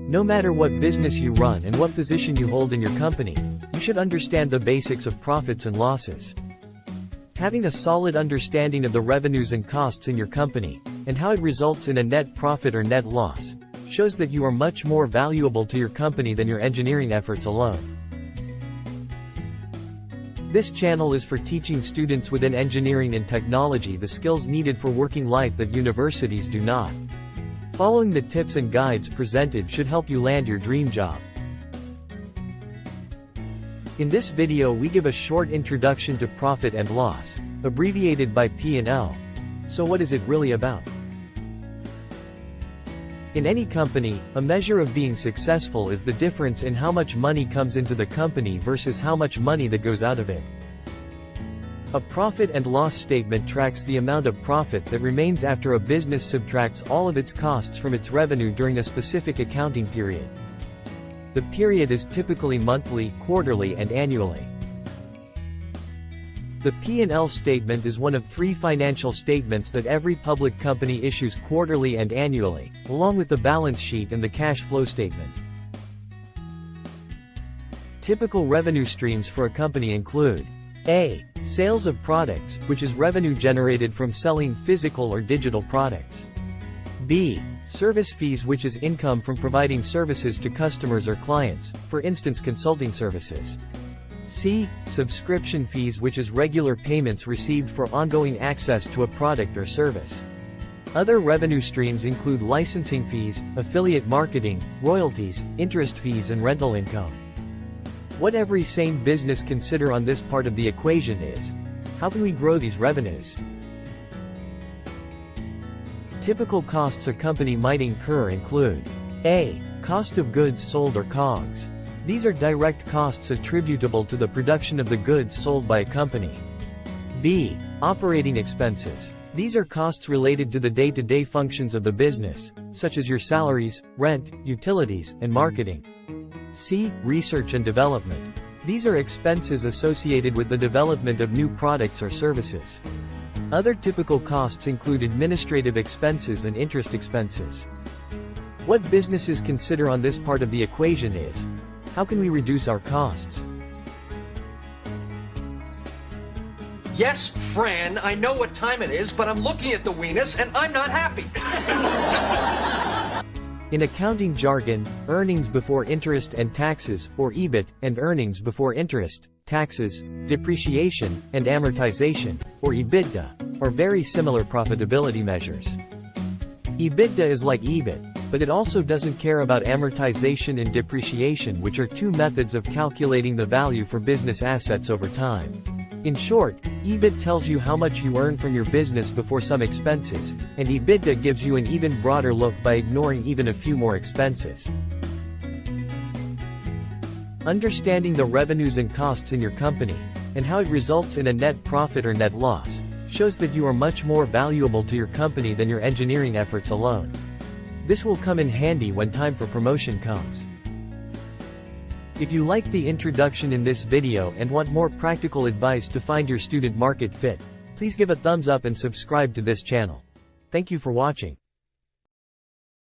No matter what business you run and what position you hold in your company, you should understand the basics of profits and losses. Having a solid understanding of the revenues and costs in your company, and how it results in a net profit or net loss, shows that you are much more valuable to your company than your engineering efforts alone. This channel is for teaching students within engineering and technology the skills needed for working life that universities do not. Following the tips and guides presented should help you land your dream job. In this video we give a short introduction to profit and loss, abbreviated by P&L. So what is it really about? In any company, a measure of being successful is the difference in how much money comes into the company versus how much money that goes out of it. A profit and loss statement tracks the amount of profit that remains after a business subtracts all of its costs from its revenue during a specific accounting period. The period is typically monthly, quarterly, and annually. The P&L statement is one of 3 financial statements that every public company issues quarterly and annually, along with the balance sheet and the cash flow statement. Typical revenue streams for a company include A. Sales of products, which is revenue generated from selling physical or digital products. B. Service fees, which is income from providing services to customers or clients, for instance consulting services. C. Subscription fees, which is regular payments received for ongoing access to a product or service. Other revenue streams include licensing fees, affiliate marketing, royalties, interest fees and rental income. What every sane business consider on this part of the equation is, how can we grow these revenues? Typical costs a company might incur include A. Cost of goods sold or COGS. These are direct costs attributable to the production of the goods sold by a company. B. Operating expenses. These are costs related to the day-to-day functions of the business, such as your salaries, rent, utilities, and marketing. C. Research and development. These are expenses associated with the development of new products or services. Other typical costs include administrative expenses and interest expenses. What businesses consider on this part of the equation is, how can we reduce our costs? Yes, Fran, I know what time it is, but I'm looking at the weenus and I'm not happy. In accounting jargon, earnings before interest and taxes, or EBIT, and earnings before interest, taxes, depreciation, and amortization, or EBITDA, are very similar profitability measures. EBITDA is like EBIT, but it also doesn't care about amortization and depreciation, which are 2 methods of calculating the value for business assets over time. In short, EBIT tells you how much you earn from your business before some expenses, and EBITDA gives you an even broader look by ignoring even a few more expenses. Understanding the revenues and costs in your company, and how it results in a net profit or net loss, shows that you are much more valuable to your company than your engineering efforts alone. This will come in handy when time for promotion comes. If you like the introduction in this video and want more practical advice to find your student market fit, please give a thumbs up and subscribe to this channel. Thank you for watching.